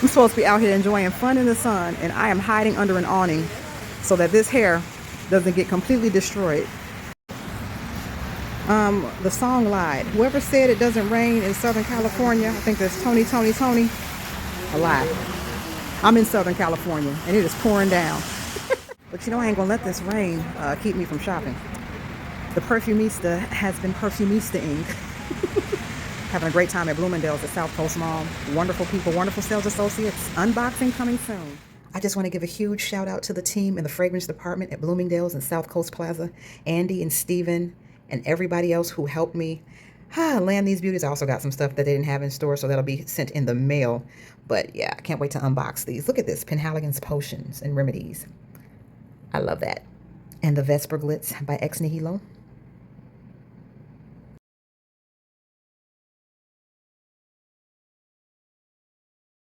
I'm supposed to be out here enjoying fun in the sun, and I am hiding under an awning so that this hair doesn't get completely destroyed. The song lied. Whoever said it doesn't rain in Southern California, I think that's Tony, a lie. I'm in Southern California, and it is pouring down. But you know, I ain't gonna let this rain keep me from shopping. The Perfumista has been Perfumista-ing. Having a great time at Bloomingdale's at South Coast Mall. Wonderful people, wonderful sales associates. Unboxing coming soon. I just want to give a huge shout out to the team in the fragrance department at Bloomingdale's and South Coast Plaza. Andy and Steven and everybody else who helped me land these beauties. I also got some stuff that they didn't have in store, so that'll be sent in the mail. But yeah, I can't wait to unbox these. Look at this, Penhaligon's Potions and Remedies. I love that. And the Vesper Blitz by Ex Nihilo.